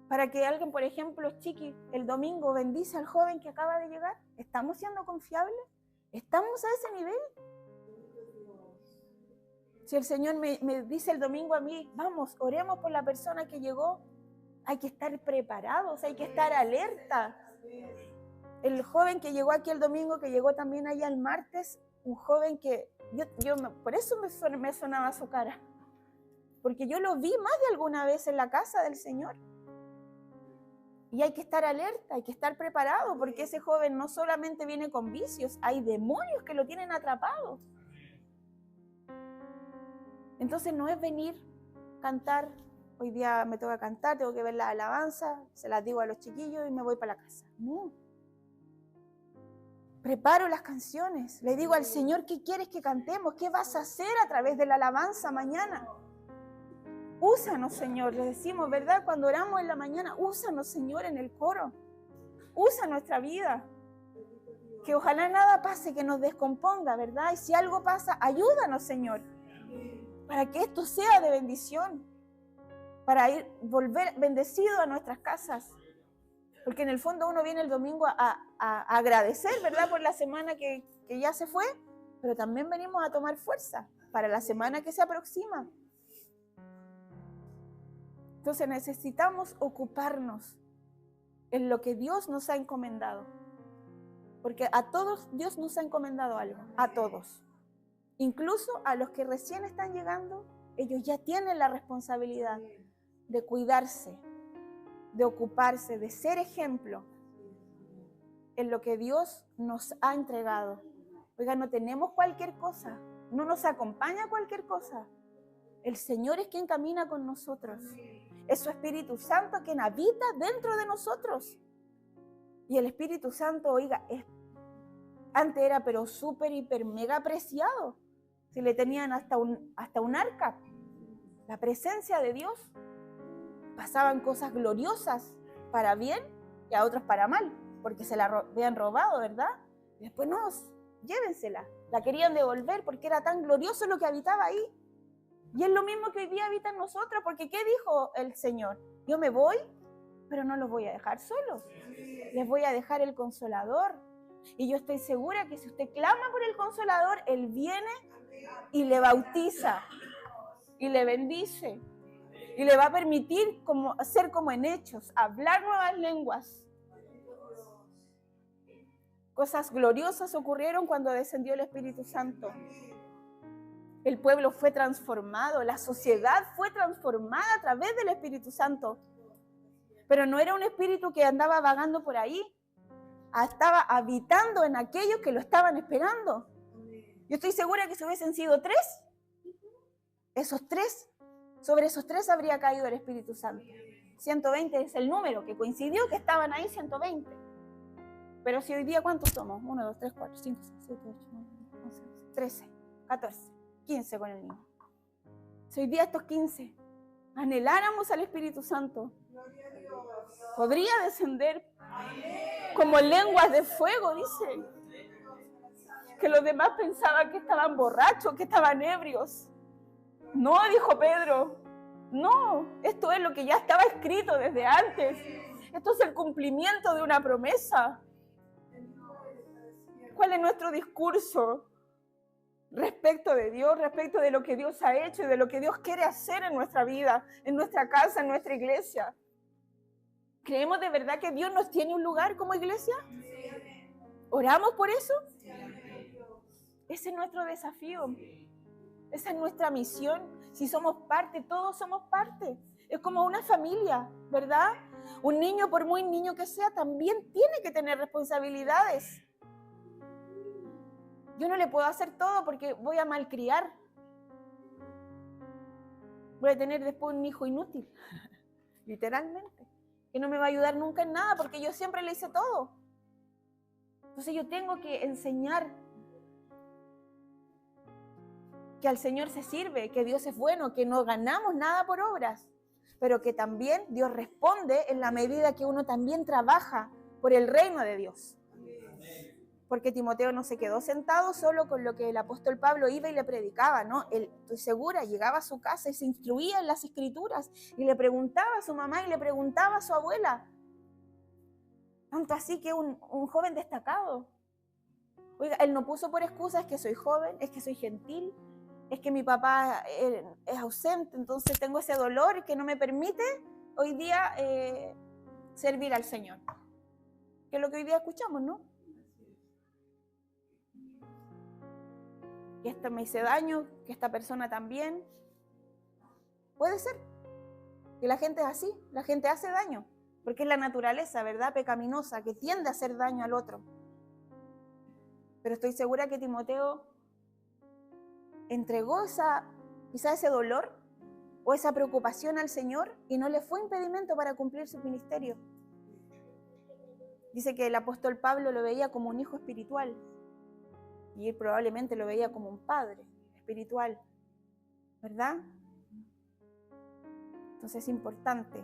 Para que alguien, por ejemplo, chiqui, el domingo bendice al joven que acaba de llegar. ¿Estamos siendo confiables? ¿Estamos a ese nivel? Si el Señor me dice el domingo a mí, vamos, oremos por la persona que llegó, hay que estar preparados, hay que estar alerta. El joven que llegó aquí el domingo, que llegó también allá el martes, un joven que, por eso me sonaba su cara, porque yo lo vi más de alguna vez en la casa del Señor. Y hay que estar alerta, hay que estar preparado, porque ese joven no solamente viene con vicios, hay demonios que lo tienen atrapado. Entonces no es venir, cantar, hoy día me toca cantar, tengo que ver la alabanza, se las digo a los chiquillos y me voy para la casa. No. Preparo las canciones, le digo al Señor, ¿qué quieres que cantemos? ¿Qué vas a hacer a través de la alabanza mañana? Úsanos, Señor, le decimos, ¿verdad? Cuando oramos en la mañana, úsanos, Señor, en el coro. Usa nuestra vida. Que ojalá nada pase, que nos descomponga, ¿verdad? Y si algo pasa, ayúdanos, Señor, para que esto sea de bendición, para volver bendecido a nuestras casas. Porque en el fondo uno viene el domingo a agradecer, ¿verdad? Por la semana que ya se fue, pero también venimos a tomar fuerza para la semana que se aproxima. Entonces necesitamos ocuparnos en lo que Dios nos ha encomendado. Porque a todos Dios nos ha encomendado algo, a todos. Incluso a los que recién están llegando, ellos ya tienen la responsabilidad de cuidarse, de ocuparse, de ser ejemplo en lo que Dios nos ha entregado. Oiga, no tenemos cualquier cosa, no nos acompaña cualquier cosa. El Señor es quien camina con nosotros. Es su Espíritu Santo quien habita dentro de nosotros. Y el Espíritu Santo, oiga, antes era pero súper, hiper, mega apreciado. Si le tenían hasta un arca, la presencia de Dios. Pasaban cosas gloriosas para bien y a otros para mal, porque se la habían robado, ¿verdad? Y después no, llévensela. La querían devolver porque era tan glorioso lo que habitaba ahí. Y es lo mismo que hoy día habita en nosotros, porque ¿qué dijo el Señor? Yo me voy, pero no los voy a dejar solos. Les voy a dejar el Consolador. Y yo estoy segura que si usted clama por el Consolador, Él viene y le bautiza y le bendice. Y le va a permitir ser como en Hechos, hablar nuevas lenguas. Cosas gloriosas ocurrieron cuando descendió el Espíritu Santo. El pueblo fue transformado, la sociedad fue transformada a través del Espíritu Santo. Pero no era un espíritu que andaba vagando por ahí, estaba habitando en aquellos que lo estaban esperando. Yo estoy segura que si hubiesen sido 3, sobre esos 3 habría caído el Espíritu Santo. 120 es el número que coincidió que estaban ahí 120. Pero si hoy día, ¿cuántos somos? 1, 2, 3, 4, 5, 6, 7, 8, 9, 10, 11, 12, 13, 14, 15 con el niño. Si hoy día estos 15 anheláramos al Espíritu Santo, podría descender como lenguas de fuego, dice. Que los demás pensaban que estaban borrachos, que estaban ebrios. No, dijo Pedro, no, esto es lo que ya estaba escrito desde antes. Esto es el cumplimiento de una promesa. ¿Cuál es nuestro discurso respecto de Dios, respecto de lo que Dios ha hecho y de lo que Dios quiere hacer en nuestra vida, en nuestra casa, en nuestra iglesia? ¿Creemos de verdad que Dios nos tiene un lugar como iglesia? ¿Oramos por eso? Ese es nuestro desafío. Esa es nuestra misión. Si somos parte, todos somos parte. Es como una familia, ¿verdad? Un niño, por muy niño que sea, también tiene que tener responsabilidades. Yo no le puedo hacer todo porque voy a malcriar. Voy a tener después un hijo inútil, literalmente, que no me va a ayudar nunca en nada porque yo siempre le hice todo. Entonces yo tengo que enseñar que al Señor se sirve, que Dios es bueno, que no ganamos nada por obras, pero que también Dios responde en la medida que uno también trabaja por el reino de Dios. Porque Timoteo no se quedó sentado solo con lo que el apóstol Pablo iba y le predicaba, ¿no? Él, estoy segura, llegaba a su casa y se instruía en las escrituras y le preguntaba a su mamá y le preguntaba a su abuela. Tanto así que un joven destacado. Oiga, él no puso por excusa, es que soy joven, es que soy gentil, es que mi papá es ausente, entonces tengo ese dolor que no me permite hoy día servir al Señor. Que es lo que hoy día escuchamos, ¿no? Que esta me hice daño, que esta persona también. Puede ser que la gente es así, la gente hace daño, porque es la naturaleza, ¿verdad? Pecaminosa, que tiende a hacer daño al otro. Pero estoy segura que Timoteo entregó quizá ese dolor o esa preocupación al Señor y no le fue impedimento para cumplir su ministerio. Dice que el apóstol Pablo lo veía como un hijo espiritual y él probablemente lo veía como un padre espiritual, ¿verdad? Entonces es importante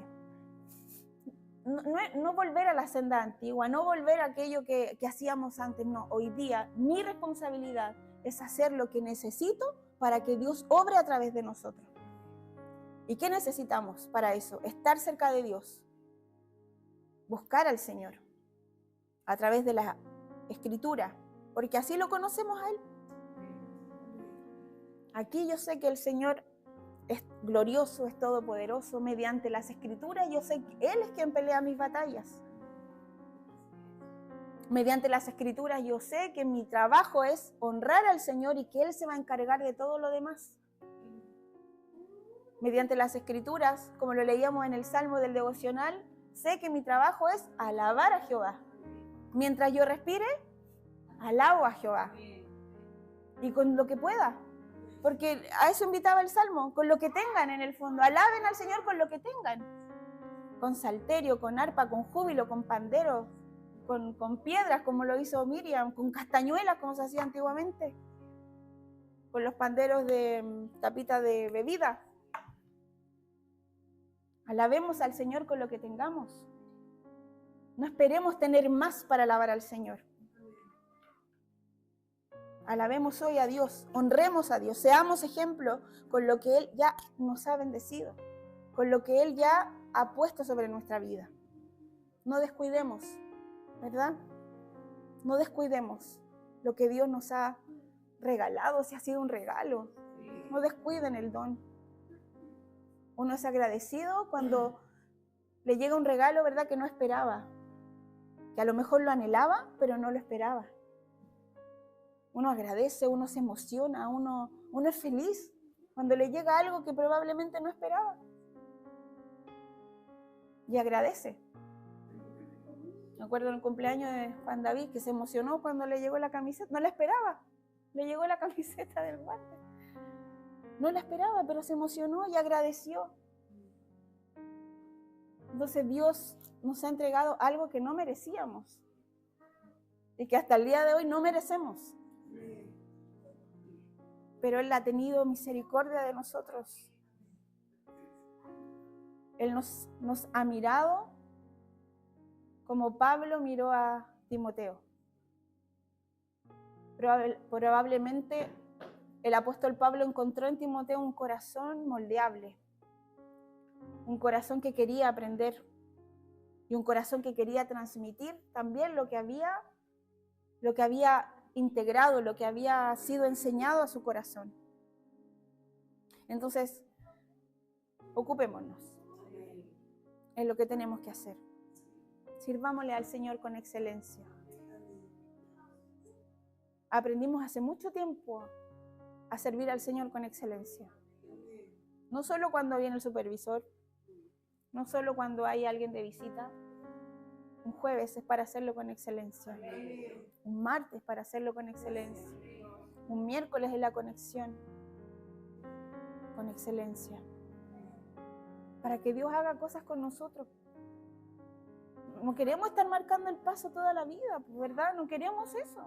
no volver a la senda antigua, no volver a aquello que hacíamos antes, no. Hoy día mi responsabilidad es hacer lo que necesito para que Dios obre a través de nosotros. ¿Y qué necesitamos para eso? Estar cerca de Dios, buscar al Señor a través de la Escritura, porque así lo conocemos a Él. Aquí yo sé que el Señor es glorioso, es todopoderoso. Mediante las Escrituras yo sé que Él es quien pelea mis batallas. Mediante las Escrituras yo sé que mi trabajo es honrar al Señor y que Él se va a encargar de todo lo demás. Mediante las Escrituras, como lo leíamos en el Salmo del devocional, sé que mi trabajo es alabar a Jehová. Mientras yo respire, alabo a Jehová. Y con lo que pueda. Porque a eso invitaba el Salmo, con lo que tengan en el fondo. Alaben al Señor con lo que tengan. Con salterio, con arpa, con júbilo, con pandero, con piedras, como lo hizo Miriam, con castañuelas, como se hacía antiguamente. Con los panderos de tapita de bebida. Alabemos al Señor con lo que tengamos. No esperemos tener más para alabar al Señor. Alabemos hoy a Dios, honremos a Dios, seamos ejemplo con lo que Él ya nos ha bendecido, con lo que Él ya ha puesto sobre nuestra vida. No descuidemos, ¿verdad? No descuidemos lo que Dios nos ha regalado, si ha sido un regalo. No descuiden el don. Uno es agradecido cuando le llega un regalo, ¿verdad?, que no esperaba, que a lo mejor lo anhelaba, pero no lo esperaba. Uno agradece, uno se emociona, uno es feliz cuando le llega algo que probablemente no esperaba. Y agradece. Me acuerdo en el cumpleaños de Juan David que se emocionó cuando le llegó la camiseta. No la esperaba. Le llegó la camiseta del guante. No la esperaba, pero se emocionó y agradeció. Entonces Dios nos ha entregado algo que no merecíamos. Y que hasta el día de hoy no merecemos. Pero Él ha tenido misericordia de nosotros. Él nos ha mirado como Pablo miró a Timoteo. Probablemente el apóstol Pablo encontró en Timoteo un corazón moldeable, un corazón que quería aprender y un corazón que quería transmitir también lo que había integrado, lo que había sido enseñado a su corazón. Entonces, ocupémonos en lo que tenemos que hacer. Sirvámosle al Señor con excelencia. Aprendimos hace mucho tiempo a servir al Señor con excelencia. No solo cuando viene el supervisor, no solo cuando hay alguien de visita. Un jueves es para hacerlo con excelencia. Un martes para hacerlo con excelencia. Un miércoles es la conexión con excelencia. Para que Dios haga cosas con nosotros. No queremos estar marcando el paso toda la vida, ¿verdad? No queremos eso.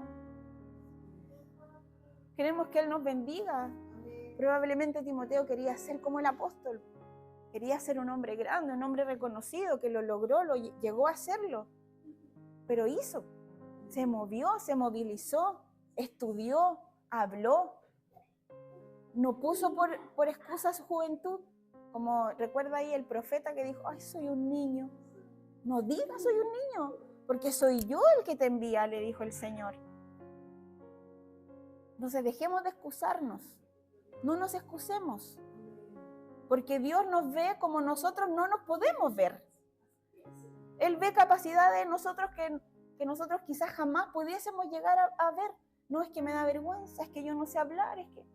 Queremos que Él nos bendiga. Probablemente Timoteo quería ser como el apóstol. Quería ser un hombre grande, un hombre reconocido, que lo logró, llegó a hacerlo. Pero hizo. Se movió, se movilizó, estudió, habló. No puso por excusa su juventud. Como recuerda ahí el profeta que dijo, ay, soy un niño. No digas soy un niño, porque soy yo el que te envía, le dijo el Señor. Entonces dejemos de excusarnos, no nos excusemos, porque Dios nos ve como nosotros no nos podemos ver. Él ve capacidades en nosotros que nosotros quizás jamás pudiésemos llegar a ver. No es que me da vergüenza, es que yo no sé hablar, es que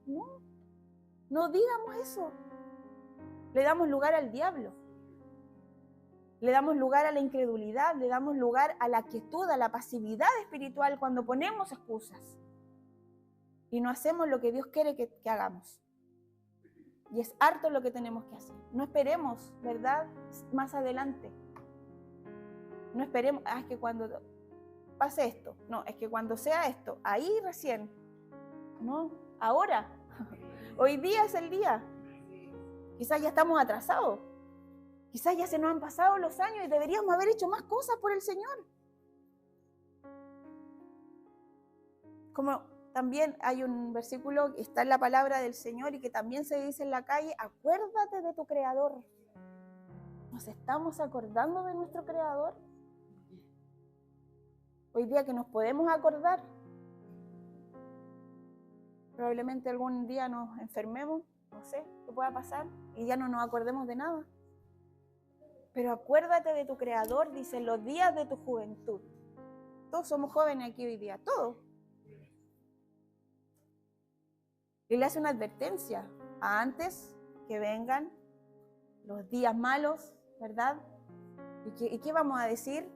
no digamos eso. Le damos lugar al diablo. Le damos lugar a la incredulidad, le damos lugar a la quietud, a la pasividad espiritual cuando ponemos excusas. Y no hacemos lo que Dios quiere que hagamos. Y es harto lo que tenemos que hacer. No esperemos, ¿verdad? Más adelante. No esperemos, es que cuando pase esto. No, es que cuando sea esto, ahí recién. No, ahora. Hoy día es el día. Quizás ya estamos atrasados. Quizás ya se nos han pasado los años y deberíamos haber hecho más cosas por el Señor. Como también hay un versículo que está en la palabra del Señor y que también se dice en la calle, acuérdate de tu Creador. ¿Nos estamos acordando de nuestro Creador? Hoy día que nos podemos acordar, probablemente algún día nos enfermemos, no sé qué pueda pasar, y ya no nos acordemos de nada. Pero acuérdate de tu Creador, dice, los días de tu juventud. Todos somos jóvenes aquí hoy día, todos. Y le hace una advertencia antes que vengan los días malos, ¿verdad? ¿Y qué vamos a decir?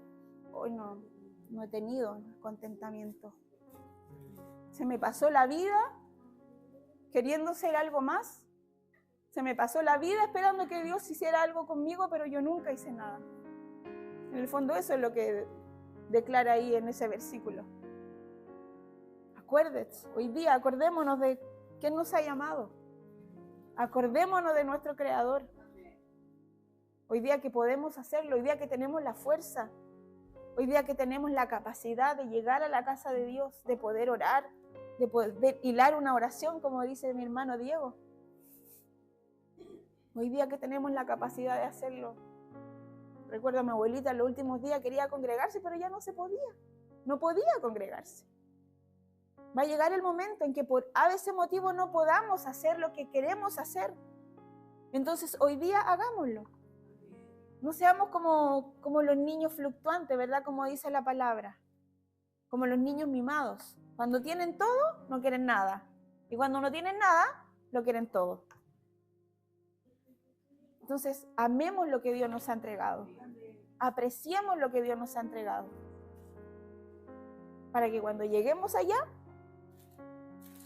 Hoy no he tenido contentamiento. Se me pasó la vida queriendo ser algo más. Se me pasó la vida esperando que Dios hiciera algo conmigo, pero yo nunca hice nada. En el fondo eso es lo que declara ahí en ese versículo. Acuérdense, hoy día acordémonos de quién nos ha llamado. Acordémonos de nuestro Creador. Hoy día que podemos hacerlo, hoy día que tenemos la fuerza, hoy día que tenemos la capacidad de llegar a la casa de Dios, de poder orar, de poder hilar una oración, como dice mi hermano Diego. Hoy día que tenemos la capacidad de hacerlo. Recuerdo a mi abuelita en los últimos días quería congregarse, pero ya no se podía. No podía congregarse. Va a llegar el momento en que por a veces motivo no podamos hacer lo que queremos hacer. Entonces hoy día hagámoslo. No seamos como los niños fluctuantes, ¿verdad? Como dice la palabra. Como los niños mimados. Cuando tienen todo, no quieren nada. Y cuando no tienen nada, lo quieren todo. Entonces, amemos lo que Dios nos ha entregado. Apreciemos lo que Dios nos ha entregado. Para que cuando lleguemos allá,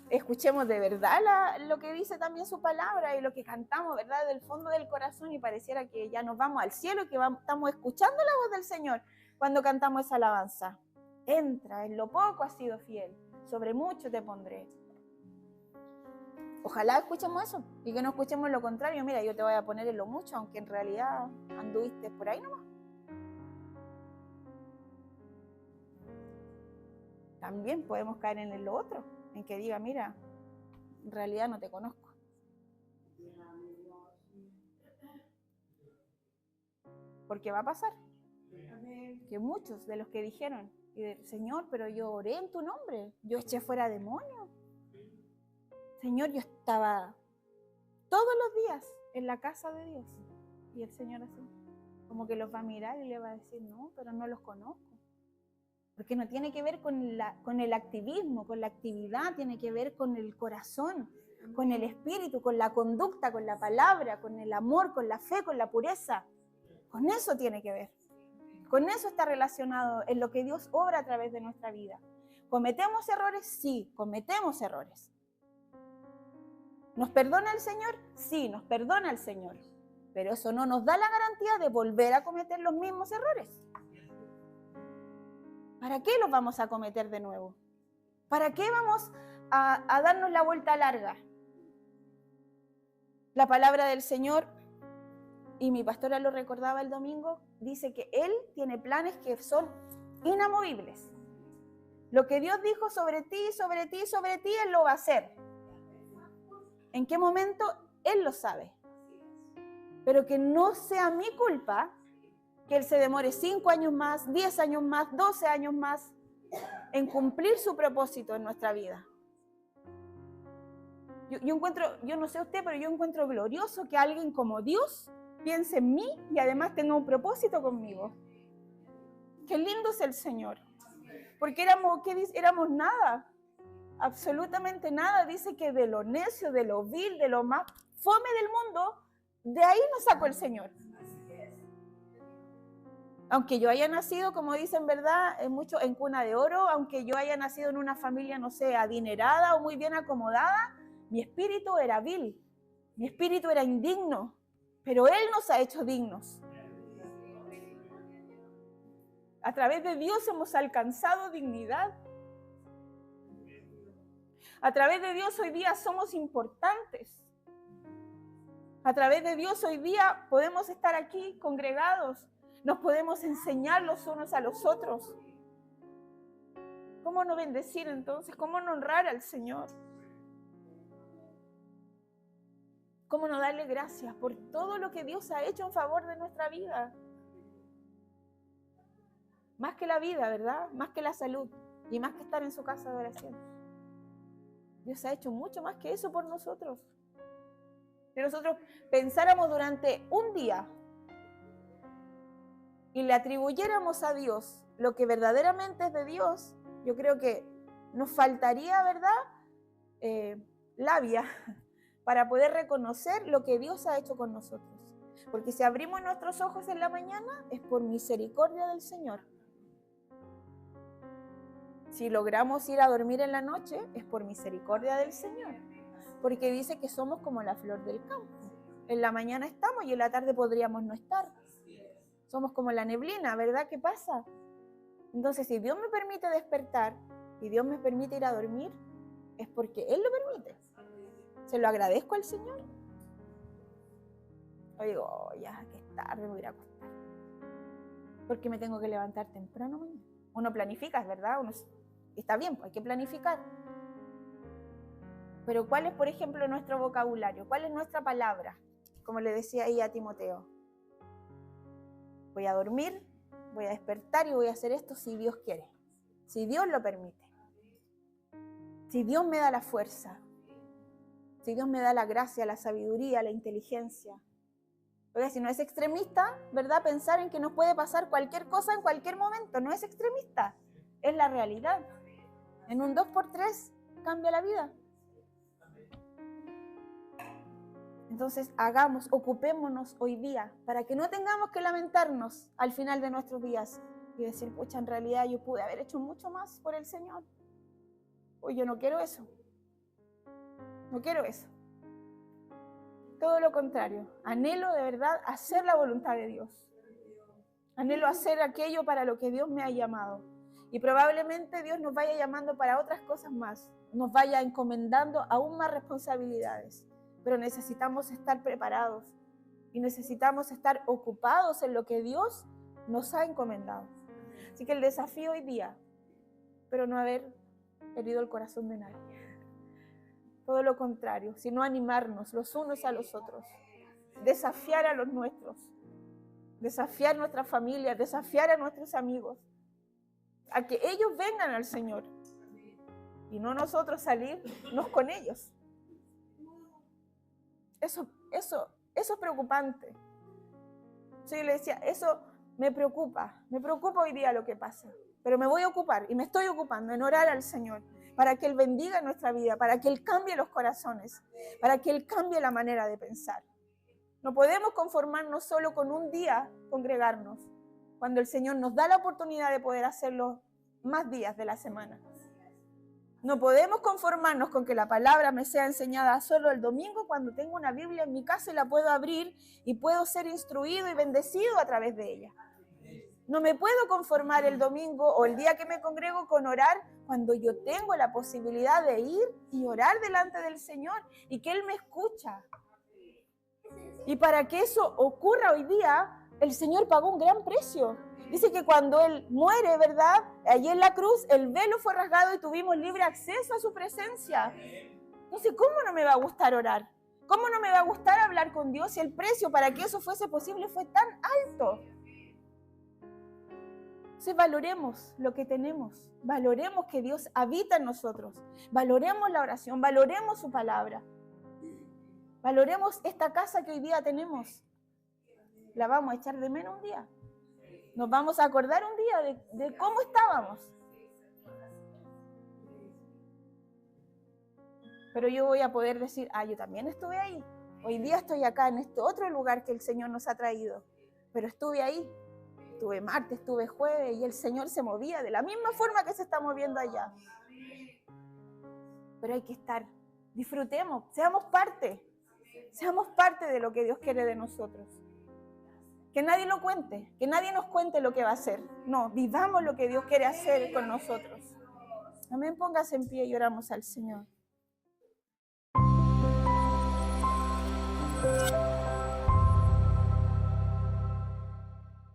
escuchemos de verdad lo que dice también su palabra y lo que cantamos, ¿verdad? Del fondo del corazón y pareciera que ya nos vamos al cielo y que estamos escuchando la voz del Señor cuando cantamos esa alabanza. Entra, en lo poco has sido fiel, sobre mucho te pondré. Ojalá escuchemos eso y que no escuchemos lo contrario. Mira, yo te voy a poner en lo mucho, aunque en realidad anduviste por ahí nomás. También podemos caer en lo otro, en que diga, mira, en realidad no te conozco. Porque va a pasar que muchos de los que dijeron, Señor, pero yo oré en tu nombre, yo eché fuera demonios. Señor, yo estaba todos los días en la casa de Dios. Y el Señor así, como que los va a mirar y le va a decir, no, pero no los conozco. Porque no tiene que ver con el activismo, con la actividad, tiene que ver con el corazón, con el espíritu, con la conducta, con la palabra, con el amor, con la fe, con la pureza. Con eso tiene que ver. Con eso está relacionado en lo que Dios obra a través de nuestra vida. ¿Cometemos errores? Sí, cometemos errores. ¿Nos perdona el Señor? Sí, nos perdona el Señor. Pero eso no nos da la garantía de volver a cometer los mismos errores. ¿Para qué los vamos a cometer de nuevo? ¿Para qué vamos a darnos la vuelta larga? La palabra del Señor, y mi pastora lo recordaba el domingo, dice que Él tiene planes que son inamovibles. Lo que Dios dijo sobre ti, sobre ti, sobre ti, Él lo va a hacer. ¿En qué momento? Él lo sabe. Pero que no sea mi culpa que Él se demore 5 años más, 10 años más, 12 años más en cumplir su propósito en nuestra vida. Yo encuentro, yo no sé usted, pero yo encuentro glorioso que alguien como Dios piense en mí y además tenga un propósito conmigo. Qué lindo es el Señor. Porque éramos nada, absolutamente nada. Dice que de lo necio, de lo vil, de lo más fome del mundo, de ahí nos sacó el Señor. Aunque yo haya nacido, como dicen, ¿verdad?, en cuna de oro, aunque yo haya nacido en una familia, no sé, adinerada o muy bien acomodada, mi espíritu era vil, mi espíritu era indigno, pero Él nos ha hecho dignos. A través de Dios hemos alcanzado dignidad. A través de Dios hoy día somos importantes. A través de Dios hoy día podemos estar aquí congregados. Nos podemos enseñar los unos a los otros. ¿Cómo no bendecir entonces? ¿Cómo no honrar al Señor? ¿Cómo no darle gracias por todo lo que Dios ha hecho en favor de nuestra vida? Más que la vida, ¿verdad? Más que la salud y más que estar en su casa de oración. Dios ha hecho mucho más que eso por nosotros. Si nosotros pensáramos durante un día y le atribuyéramos a Dios lo que verdaderamente es de Dios, yo creo que nos faltaría, ¿verdad?, labia para poder reconocer lo que Dios ha hecho con nosotros. Porque si abrimos nuestros ojos en la mañana, es por misericordia del Señor. Si logramos ir a dormir en la noche, es por misericordia del Señor. Porque dice que somos como la flor del campo. En la mañana estamos y en la tarde podríamos no estar. Somos como la neblina, ¿verdad? ¿Qué pasa? Entonces, si Dios me permite despertar y Dios me permite ir a dormir, es porque Él lo permite. ¿Se lo agradezco al Señor? O digo, oh, ya que es tarde, me voy a ir a acostar. Porque me tengo que levantar temprano mañana. Uno planifica, ¿verdad? Está bien, pues hay que planificar. Pero ¿cuál es, por ejemplo, nuestro vocabulario? ¿Cuál es nuestra palabra? Como le decía ahí a Timoteo. Voy a dormir, voy a despertar y voy a hacer esto si Dios quiere. Si Dios lo permite. Si Dios me da la fuerza. Si Dios me da la gracia, la sabiduría, la inteligencia. Porque si no es extremista, ¿verdad?, pensar en que nos puede pasar cualquier cosa en cualquier momento. No es extremista, es la realidad. En un 2x3 cambia la vida. Entonces ocupémonos hoy día para que no tengamos que lamentarnos al final de nuestros días y decir, pucha, en realidad yo pude haber hecho mucho más por el Señor. Hoy yo no quiero eso. No quiero eso. Todo lo contrario. Anhelo de verdad hacer la voluntad de Dios. Anhelo hacer aquello para lo que Dios me ha llamado. Y probablemente Dios nos vaya llamando para otras cosas más. nos vaya encomendando aún más responsabilidades. Pero necesitamos estar preparados y necesitamos estar ocupados en lo que Dios nos ha encomendado. Así que el desafío hoy día, pero no haber herido el corazón de nadie. Todo lo contrario, sino animarnos los unos a los otros, desafiar a los nuestros, desafiar nuestra familia, desafiar a nuestros amigos, a que ellos vengan al Señor y no nosotros salirnos con ellos. Eso es preocupante. Yo le decía, eso me preocupa hoy día lo que pasa, pero me voy a ocupar y me estoy ocupando en orar al Señor para que Él bendiga nuestra vida, para que Él cambie los corazones, para que Él cambie la manera de pensar. No podemos conformarnos solo con un día congregarnos, cuando el Señor nos da la oportunidad de poder hacerlo más días de la semana. No podemos conformarnos con que la palabra me sea enseñada solo el domingo cuando tengo una Biblia en mi casa y la puedo abrir y puedo ser instruido y bendecido a través de ella. No me puedo conformar el domingo o el día que me congrego con orar cuando yo tengo la posibilidad de ir y orar delante del Señor y que Él me escucha. Y para que eso ocurra hoy día, el Señor pagó un gran precio. Dice que cuando Él muere, ¿verdad? Allí en la cruz, el velo fue rasgado y tuvimos libre acceso a su presencia. Entonces, ¿cómo no me va a gustar orar? ¿Cómo no me va a gustar hablar con Dios si el precio para que eso fuese posible fue tan alto? Entonces, valoremos lo que tenemos. Valoremos que Dios habita en nosotros. Valoremos la oración, valoremos su palabra. Valoremos esta casa que hoy día tenemos. La vamos a echar de menos un día. Nos vamos a acordar un día de cómo estábamos. Pero yo voy a poder decir, yo también estuve ahí. Hoy día estoy acá en este otro lugar que el Señor nos ha traído. Pero estuve ahí. Estuve martes, estuve jueves y el Señor se movía de la misma forma que se está moviendo allá. Pero hay que estar. Disfrutemos, seamos parte de lo que Dios quiere de nosotros. Que nadie lo cuente, que nadie nos cuente lo que va a hacer. No, vivamos lo que Dios quiere hacer con nosotros. Amén, póngase en pie y oramos al Señor.